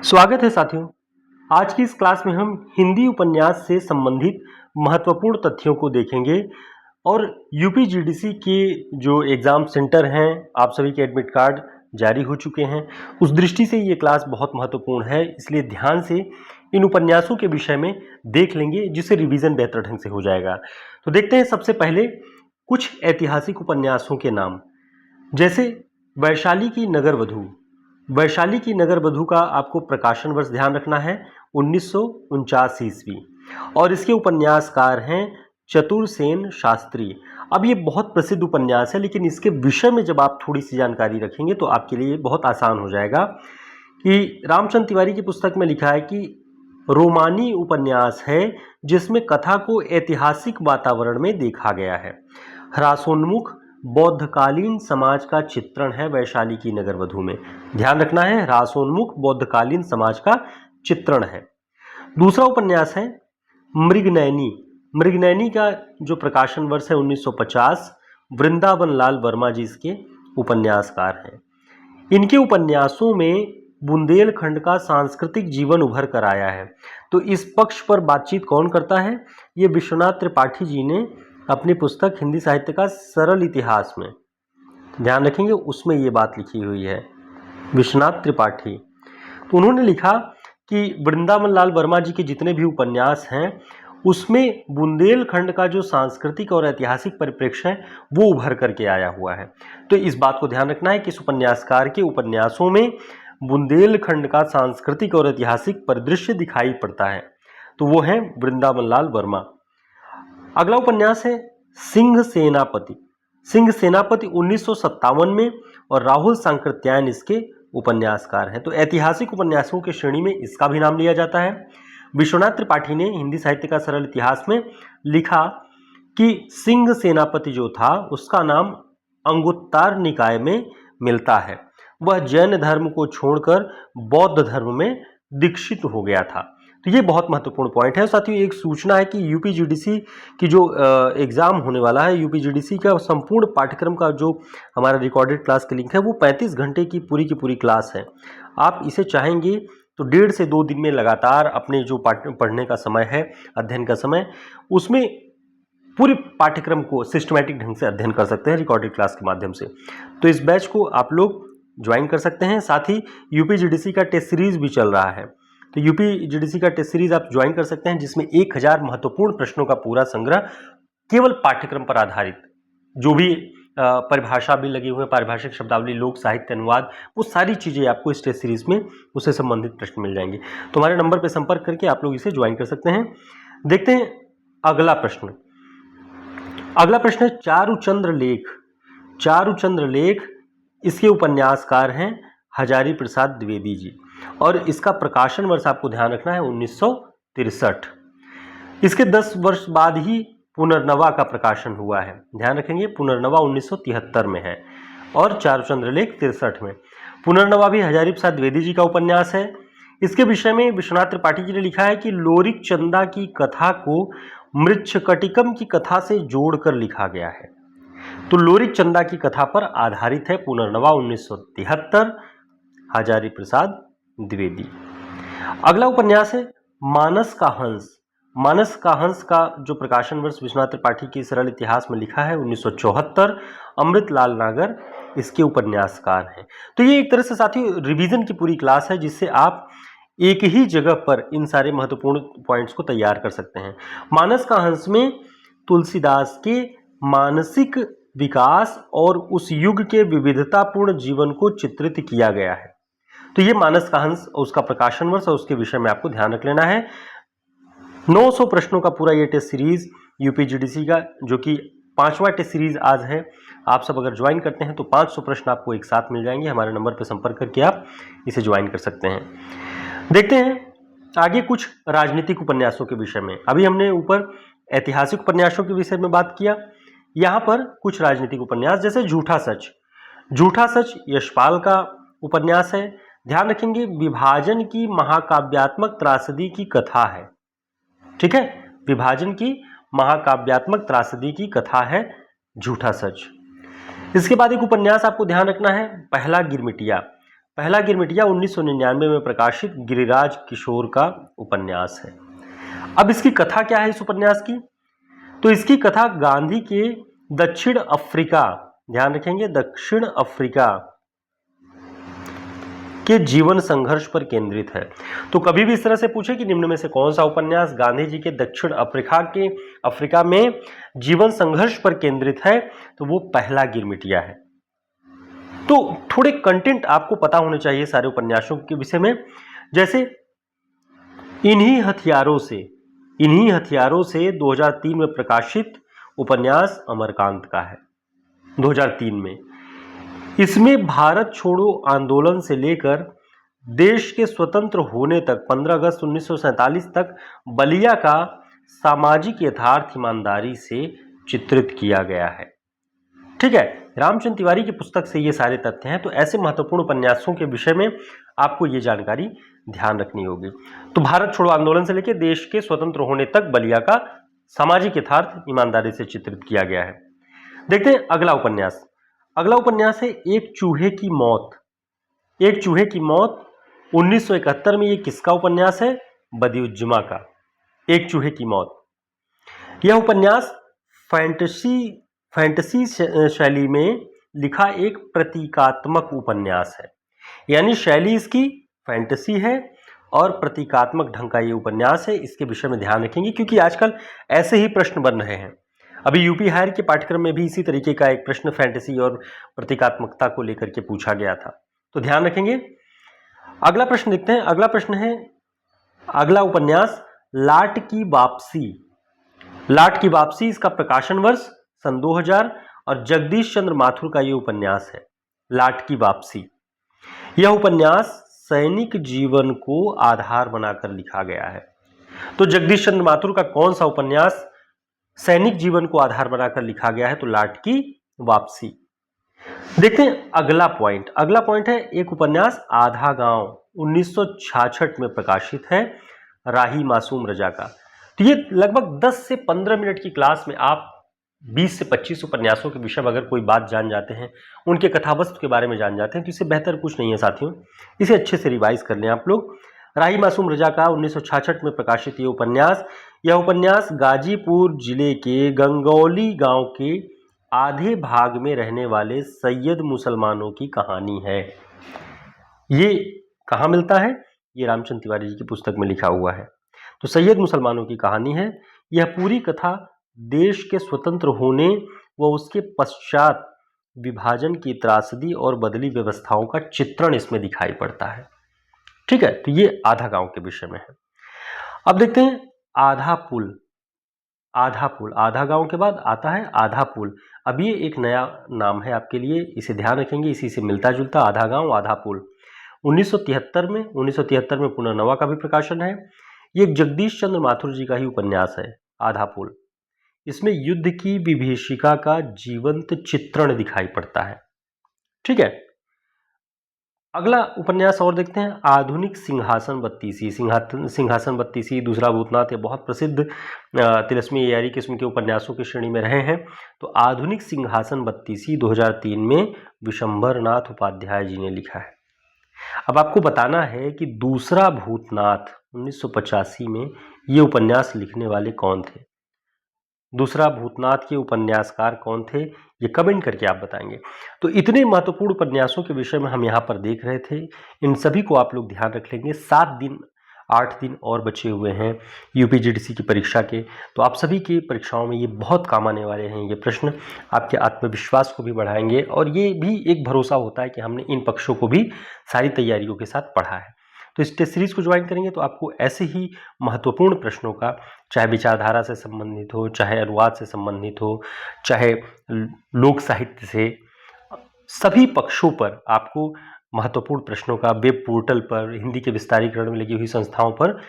स्वागत है साथियों। आज की इस क्लास में हम हिंदी उपन्यास से संबंधित महत्वपूर्ण तथ्यों को देखेंगे और यूपी जीडीसी के जो एग्ज़ाम सेंटर हैं, आप सभी के एडमिट कार्ड जारी हो चुके हैं। उस दृष्टि से ये क्लास बहुत महत्वपूर्ण है, इसलिए ध्यान से इन उपन्यासों के विषय में देख लेंगे, जिससे रिवीजन बेहतर ढंग से हो जाएगा। तो देखते हैं सबसे पहले कुछ ऐतिहासिक उपन्यासों के नाम, जैसे वैशाली की नगरवधू। वैशाली की नगरवधू का आपको प्रकाशन वर्ष ध्यान रखना है 1949 ईस्वी, और इसके उपन्यासकार हैं चतुरसेन शास्त्री। अब ये बहुत प्रसिद्ध उपन्यास है, लेकिन इसके विषय में जब आप थोड़ी सी जानकारी रखेंगे तो आपके लिए बहुत आसान हो जाएगा कि रामचंद्र तिवारी की पुस्तक में लिखा है कि रोमानी उपन्यास है जिसमें कथा को ऐतिहासिक वातावरण में देखा गया है। ह्रासोन्मुख बौद्धकालीन समाज का चित्रण है वैशाली की नगरवधू में। ध्यान रखना है, ह्रासोन्मुख बौद्धकालीन समाज का चित्रण है। दूसरा उपन्यास है मृगनयनी। मृगनयनी का जो प्रकाशन वर्ष है 1950। वृंदावन लाल वर्मा जी इसके उपन्यासकार हैं। इनके उपन्यासों में बुंदेलखंड का सांस्कृतिक जीवन उभर कर आया है। तो इस पक्ष पर बातचीत कौन करता है? ये विश्वनाथ त्रिपाठी जी ने अपनी पुस्तक हिंदी साहित्य का सरल इतिहास में, ध्यान रखेंगे, उसमें ये बात लिखी हुई है, विश्वनाथ त्रिपाठी। तो उन्होंने लिखा कि वृंदावन लाल वर्मा जी के जितने भी उपन्यास हैं उसमें बुंदेलखंड का जो सांस्कृतिक और ऐतिहासिक परिप्रेक्ष्य है वो उभर करके आया हुआ है। तो इस बात को ध्यान रखना है कि इस उपन्यासकार के उपन्यासों में बुंदेलखंड का सांस्कृतिक और ऐतिहासिक परिदृश्य दिखाई पड़ता है। तो वो है वृंदावन लाल वर्मा। अगला उपन्यास है सिंह सेनापति। सिंह सेनापति 1957 में, और राहुल सांकृत्यायन इसके उपन्यासकार हैं। तो ऐतिहासिक उपन्यासों की श्रेणी में इसका भी नाम लिया जाता है। विश्वनाथ त्रिपाठी ने हिंदी साहित्य का सरल इतिहास में लिखा कि सिंह सेनापति जो था उसका नाम अंगुत्तार निकाय में मिलता है। वह जैन धर्म को छोड़कर बौद्ध धर्म में दीक्षित हो गया था। तो ये बहुत महत्वपूर्ण पॉइंट है। साथियों, एक सूचना है कि यूपी जीडीसी की जो एग्ज़ाम होने वाला है, यूपी जीडीसी का संपूर्ण पाठ्यक्रम का जो हमारा रिकॉर्डेड क्लास का लिंक है वो 35 घंटे की पूरी क्लास है। आप इसे चाहेंगे तो 1.5 से 2 दिन में लगातार अपने जो पढ़ने का समय है, अध्ययन का समय, उसमें पूरे पाठ्यक्रम को सिस्टमैटिक ढंग से अध्ययन कर सकते हैं रिकॉर्डेड क्लास के माध्यम से। तो इस बैच को आप लोग ज्वाइन कर सकते हैं। साथ ही यूपी जीडीसी का टेस्ट सीरीज भी चल रहा है, तो यूपी जीडीसी का टेस्ट सीरीज आप ज्वाइन कर सकते हैं, जिसमें 1000 महत्वपूर्ण प्रश्नों का पूरा संग्रह केवल पाठ्यक्रम पर आधारित, जो भी परिभाषा भी लगी हुई है, पारिभाषिक शब्दावली, लोक साहित्य, अनुवाद, वो सारी चीज़ें आपको इस टेस्ट सीरीज में उससे संबंधित प्रश्न मिल जाएंगे। तो हमारे नंबर पर संपर्क करके आप लोग इसे ज्वाइन कर सकते हैं। देखते हैं अगला प्रश्न। अगला प्रश्न है चारुचंद्र लेख। चारुचंद्र लेख, इसके उपन्यासकार हैं हजारी प्रसाद द्विवेदी जी, और इसका प्रकाशन वर्ष आपको ध्यान रखना है 1963। इसके 10 वर्ष बाद ही पुनर्नवा का प्रकाशन हुआ है। ध्यान रखेंगे, पुनर्नवा 1973 में है और चारुचंद्र लेख 63 में। पुनर्नवा भी हजारी प्रसाद द्विवेदी जी का उपन्यास है। इसके विषय में विश्वनाथ त्रिपाठी जी ने लिखा है कि लोरिक चंदा की कथा को मृच्छकटिकम की कथा से जोड़कर लिखा गया है। तो लोरिक चंदा की कथा पर आधारित है पुनर्नवा 1973, हजारी प्रसाद द्विवेदी। अगला उपन्यास है मानस का हंस। मानस का हंस का जो प्रकाशन वर्ष विश्वनाथ त्रिपाठी के सरल इतिहास में लिखा है 1974। अमृतलाल नागर इसके उपन्यासकार हैं। तो ये एक तरह से साथियों रिवीजन की पूरी क्लास है, जिससे आप एक ही जगह पर इन सारे महत्वपूर्ण पॉइंट्स को तैयार कर सकते हैं। मानस का हंस में तुलसीदास के मानसिक विकास और उस युग के विविधतापूर्ण जीवन को चित्रित किया गया है। तो ये मानस का हंस, उसका प्रकाशन वर्ष और उसके विषय में आपको ध्यान रख लेना है। 900 प्रश्नों का पूरा ये टेस्ट सीरीज यूपी जीडीसी का, जो कि 5वां टेस्ट सीरीज आज है, आप सब अगर ज्वाइन करते हैं तो 500 प्रश्न आपको एक साथ मिल जाएंगे। हमारे नंबर पर संपर्क करके आप इसे ज्वाइन कर सकते हैं। देखते हैं आगे कुछ राजनीतिक उपन्यासों के विषय में। अभी हमने ऊपर ऐतिहासिक उपन्यासों के विषय में बात किया, यहाँ पर कुछ राजनीतिक उपन्यास, जैसे झूठा सच। झूठा सच यशपाल का उपन्यास है। ध्यान रखेंगे, विभाजन की महाकाव्यात्मक त्रासदी की कथा है। ठीक है, विभाजन की महाकाव्यात्मक त्रासदी की कथा है झूठा सच। इसके बाद एक उपन्यास आपको ध्यान रखना है, पहला गिरमिटिया। पहला गिरमिटिया 1999 में प्रकाशित गिरिराज किशोर का उपन्यास है। अब इसकी कथा क्या है इस उपन्यास की? तो इसकी कथा गांधी के दक्षिण अफ्रीका, ध्यान रखेंगे, दक्षिण अफ्रीका के जीवन संघर्ष पर केंद्रित है। तो कभी भी इस तरह से पूछे कि निम्न में से कौन सा उपन्यास गांधी जी के दक्षिण अफ्रीका में जीवन संघर्ष पर केंद्रित है, तो वो पहला गिरमिटिया है। तो थोड़े कंटेंट आपको पता होने चाहिए सारे उपन्यासों के विषय में, जैसे इन्हीं हथियारों से 2003 में प्रकाशित उपन्यास अमरकांत का है, 2003 में। इसमें भारत छोड़ो आंदोलन से लेकर देश के स्वतंत्र होने तक 15 अगस्त 1947 तक बलिया का सामाजिक यथार्थ ईमानदारी से चित्रित किया गया है। ठीक है, रामचंद्र तिवारी की पुस्तक से ये सारे तथ्य हैं। तो ऐसे महत्वपूर्ण उपन्यासों के विषय में आपको ये जानकारी ध्यान रखनी होगी। तो भारत छोड़ो आंदोलन से लेकर देश के स्वतंत्र होने तक बलिया का सामाजिक यथार्थ ईमानदारी से चित्रित किया गया है। देखते हैं अगला उपन्यास। अगला उपन्यास है एक चूहे की मौत। एक चूहे की मौत 1971 में। ये किसका उपन्यास है? बदियुज्जमा का एक चूहे की मौत। यह उपन्यास फैंटेसी शैली में लिखा एक प्रतीकात्मक उपन्यास है, यानी शैली इसकी फैंटेसी है और प्रतीकात्मक ढंग का ये उपन्यास है। इसके विषय में ध्यान रखेंगे क्योंकि आजकल ऐसे ही प्रश्न बन रहे हैं। अभी यूपी हायर के पाठ्यक्रम में भी इसी तरीके का एक प्रश्न फैंटेसी और प्रतीकात्मकता को लेकर के पूछा गया था, तो ध्यान रखेंगे। अगला प्रश्न देखते हैं। अगला प्रश्न है, अगला उपन्यास लाट की वापसी। लाट की वापसी, इसका प्रकाशन वर्ष सन 2000 और जगदीश चंद्र माथुर का यह उपन्यास है, लाट की वापसी। यह उपन्यास सैनिक जीवन को आधार बनाकर लिखा गया है। तो जगदीश चंद्र माथुर का कौन सा उपन्यास सैनिक जीवन को आधार बनाकर लिखा गया है? तो लाट की वापसी। देखते हैं अगला पॉइंट। अगला पॉइंट है एक उपन्यास आधा गांव, 1966 में प्रकाशित है, राही मासूम रजा का। तो ये लगभग 10 से 15 मिनट की क्लास में आप 20 से 25 उपन्यासों के विषय में अगर कोई बात जान जाते हैं, उनके कथावस्तु के बारे में जान जाते हैं, तो इससे बेहतर कुछ नहीं है साथियों। इसे अच्छे से रिवाइज कर लें आप लोग। राही मासूम रजा का 1966 में प्रकाशित ये उपन्यास। यह उपन्यास गाजीपुर जिले के गंगौली गांव के आधे भाग में रहने वाले सैयद मुसलमानों की कहानी है। ये कहाँ मिलता है? ये रामचंद्र तिवारी जी की पुस्तक में लिखा हुआ है। तो सैयद मुसलमानों की कहानी है। यह पूरी कथा देश के स्वतंत्र होने व उसके पश्चात विभाजन की त्रासदी और बदली व्यवस्थाओं का चित्रण इसमें दिखाई पड़ता है। ठीक है, तो ये आधा गांव के विषय में है। अब देखते हैं आधा पुल। आधा पुल, आधा गांव के बाद आता है आधा पुल। अब ये एक नया नाम है आपके लिए, इसे ध्यान रखेंगे, इसी से मिलता जुलता आधा गांव आधा पुल। 1973 में पुनर्नवा का भी प्रकाशन है। ये एक जगदीश चंद्र माथुर जी का ही उपन्यास है, आधा पुल। इसमें युद्ध की विभीषिका का जीवंत चित्रण दिखाई पड़ता है। ठीक है, अगला उपन्यास और देखते हैं, आधुनिक सिंहासन बत्तीसी। सिंहासन बत्तीसी, दूसरा भूतनाथ, ये बहुत प्रसिद्ध तिलस्मी एआरी किस्म के उपन्यासों की श्रेणी में रहे हैं। तो आधुनिक सिंहासन बत्तीसी 2003 में विशंभरनाथ उपाध्याय जी ने लिखा है। अब आपको बताना है कि दूसरा भूतनाथ 1985 में ये उपन्यास लिखने वाले कौन थे? दूसरा भूतनाथ के उपन्यासकार कौन थे? ये कमेंट करके आप बताएंगे। तो इतने महत्वपूर्ण उपन्यासों के विषय में हम यहाँ पर देख रहे थे, इन सभी को आप लोग ध्यान रख लेंगे। 8 दिन और बचे हुए हैं यूपीजीडीसी की परीक्षा के, तो आप सभी की परीक्षाओं में ये बहुत काम आने वाले हैं। ये प्रश्न आपके आत्मविश्वास को भी बढ़ाएंगे और ये भी एक भरोसा होता है कि हमने इन पक्षों को भी सारी तैयारियों के साथ पढ़ा है। तो इस टेस्ट सीरीज को ज्वाइन करेंगे तो आपको ऐसे ही महत्वपूर्ण प्रश्नों का, चाहे विचारधारा से संबंधित हो, चाहे अनुवाद से संबंधित हो, चाहे लोक साहित्य से, सभी पक्षों पर आपको महत्वपूर्ण प्रश्नों का वेब पोर्टल पर, हिंदी के विस्तारीकरण में लगी हुई संस्थाओं पर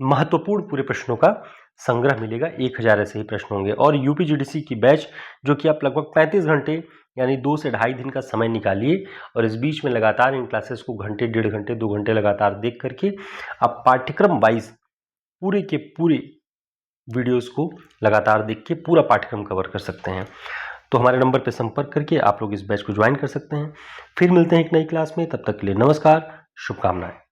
महत्वपूर्ण पूरे प्रश्नों का संग्रह मिलेगा। 1000 ऐसे ही प्रश्न होंगे। और यूपीजीडीसी की बैच, जो कि आप लगभग 35 घंटे यानी 2 से ढाई दिन का समय निकालिए और इस बीच में लगातार इन क्लासेस को घंटे, 1.5 घंटे, 2 घंटे लगातार देख करके आप पाठ्यक्रम वाइज पूरे के पूरे वीडियोस को लगातार देख के पूरा पाठ्यक्रम कवर कर सकते हैं। तो हमारे नंबर पर संपर्क करके आप लोग इस बैच को ज्वाइन कर सकते हैं। फिर मिलते हैं एक नई क्लास में, तब तक के लिए नमस्कार, शुभकामनाएं।